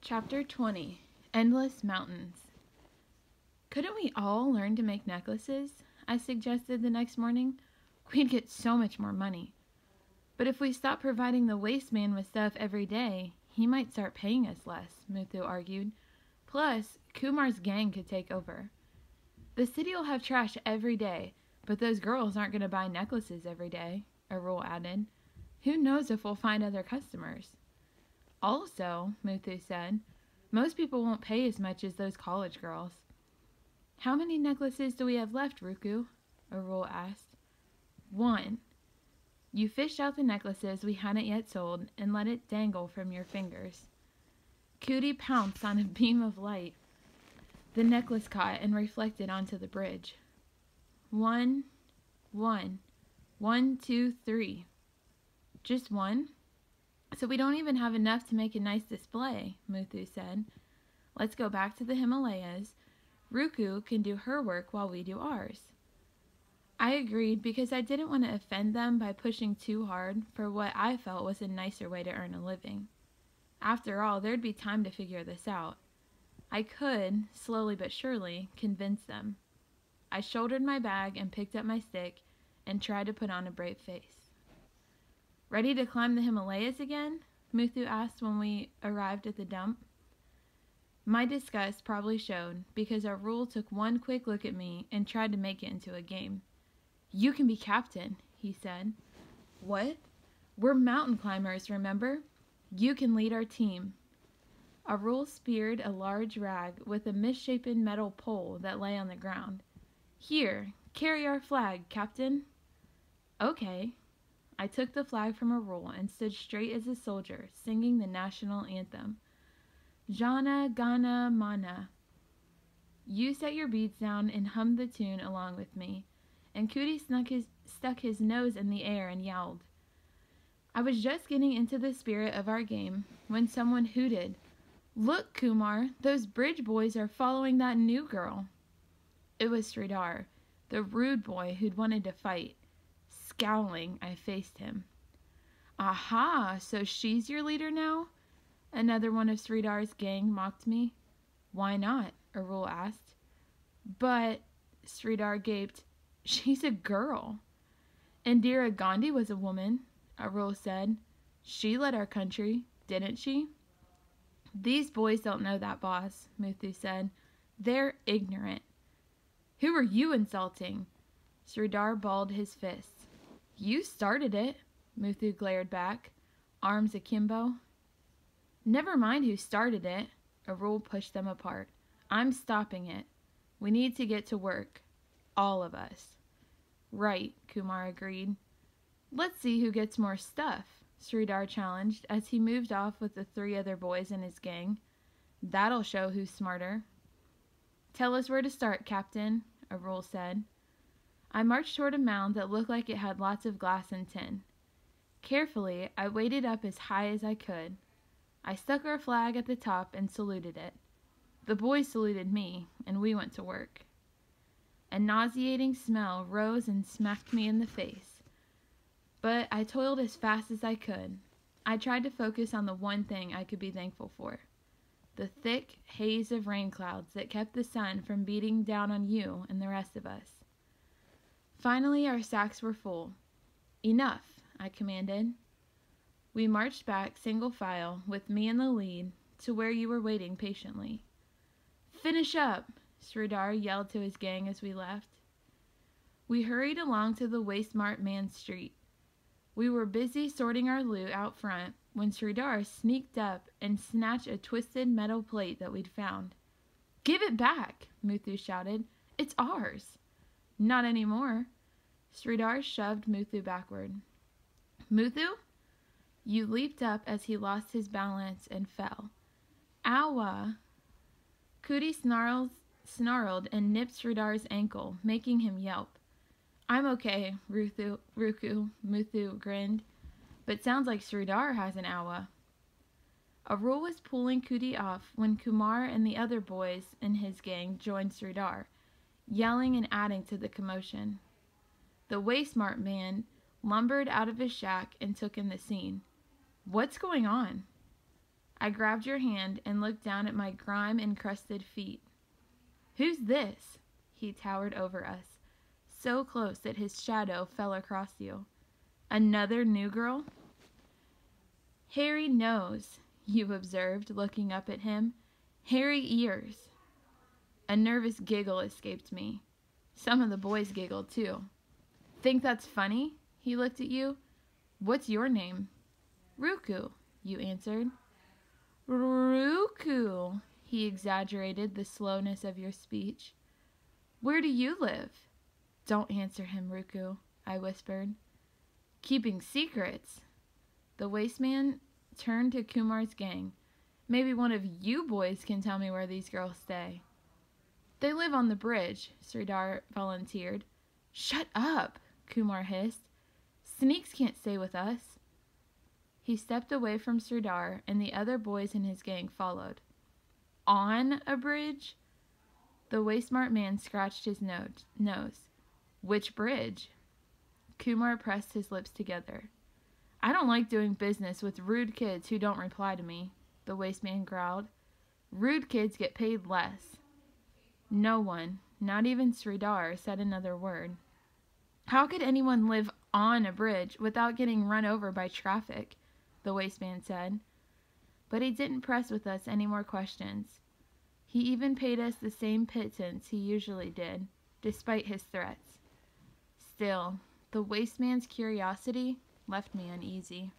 Chapter 20. Endless Mountains. Couldn't we all learn to make necklaces? I suggested the next morning. We'd get so much more money. But if we stopped providing the waste man with stuff every day, he might start paying us less, Muthu argued. Plus, Kumar's gang could take over. The city will have trash every day, but those girls aren't going to buy necklaces every day, Arul added. Who knows if we'll find other customers? Also, Muthu said, most people won't pay as much as those college girls. How many necklaces do we have left, Ruku? Arul asked. 1. You fished out the necklaces we hadn't yet sold and let it dangle from your fingers. Cootie pounced on a beam of light. The necklace caught and reflected onto the bridge. 1, 1, 1, 2, 3. Just 1? So we don't even have enough to make a nice display, Muthu said. Let's go back to the Himalayas. Ruku can do her work while we do ours. I agreed because I didn't want to offend them by pushing too hard for what I felt was a nicer way to earn a living. After all, there'd be time to figure this out. I could, slowly but surely, convince them. I shouldered my bag and picked up my stick and tried to put on a brave face. Ready to climb the Himalayas again? Muthu asked when we arrived at the dump. My disgust probably showed because Arul took one quick look at me and tried to make it into a game. You can be captain, he said. What? We're mountain climbers, remember? You can lead our team. Arul speared a large rag with a misshapen metal pole that lay on the ground. Here, carry our flag, Captain. Okay. I took the flag from Arul and stood straight as a soldier, singing the national anthem. Jana Gana Mana. You set your beads down and hummed the tune along with me, and Cootie stuck his nose in the air and yowled. I was just getting into the spirit of our game when someone hooted, Look, Kumar, those bridge boys are following that new girl. It was Sridhar, the rude boy who'd wanted to fight. Scowling, I faced him. Aha, so she's your leader now? Another one of Sridhar's gang mocked me. Why not? Arul asked. But, Sridhar gaped, she's a girl. Indira Gandhi was a woman, Arul said. She led our country, didn't she? These boys don't know that, boss, Muthu said. They're ignorant. Who are you insulting? Sridhar balled his fists. You started it, Muthu glared back, arms akimbo. Never mind who started it, Arul pushed them apart. I'm stopping it. We need to get to work. All of us. Right, Kumar agreed. Let's see who gets more stuff, Sridhar challenged as he moved off with the 3 other boys in his gang. That'll show who's smarter. Tell us where to start, Captain, Arul said. I marched toward a mound that looked like it had lots of glass and tin. Carefully, I waded up as high as I could. I stuck our flag at the top and saluted it. The boys saluted me, and we went to work. A nauseating smell rose and smacked me in the face. But I toiled as fast as I could. I tried to focus on the one thing I could be thankful for. The thick haze of rain clouds that kept the sun from beating down on you and the rest of us. Finally, our sacks were full. Enough, I commanded. We marched back single file, with me in the lead, to where you were waiting patiently. Finish up, Sridhar yelled to his gang as we left. We hurried along to the Waste Mart Man Street. We were busy sorting our loot out front when Sridhar sneaked up and snatched a twisted metal plate that we'd found. Give it back, Muthu shouted. It's ours. Not anymore. Sridhar shoved Muthu backward. Muthu? You leaped up as he lost his balance and fell. Owa! Cootie snarled and nipped Sridhar's ankle, making him yelp. I'm okay, Ruku, Muthu grinned. But sounds like Sridhar has an awa. Arul was pulling Cootie off when Kumar and the other boys in his gang joined Sridhar, yelling and adding to the commotion. The Waste Mart man lumbered out of his shack and took in the scene. What's going on? I grabbed your hand and looked down at my grime-encrusted feet. Who's this? He towered over us, so close that his shadow fell across you. Another new girl? Hairy nose, you observed, looking up at him. Hairy ears. A nervous giggle escaped me. Some of the boys giggled, too. Think that's funny? He looked at you. What's your name? Ruku, you answered. Ruku, he exaggerated the slowness of your speech. Where do you live? Don't answer him, Ruku, I whispered. Keeping secrets. The waste man turned to Kumar's gang. Maybe one of you boys can tell me where these girls stay. They live on the bridge, Sridhar volunteered. Shut up, Kumar hissed. Sneaks can't stay with us. He stepped away from Sridhar, and the other boys in his gang followed. On a bridge? The waste-smart man scratched his nose. Which bridge? Kumar pressed his lips together. I don't like doing business with rude kids who don't reply to me, the waste man growled. Rude kids get paid less. No one, not even Sridhar, said another word. How could anyone live on a bridge without getting run over by traffic? The waste man said. But he didn't press with us any more questions. He even paid us the same pittance he usually did, despite his threats. Still, the waste man's curiosity left me uneasy.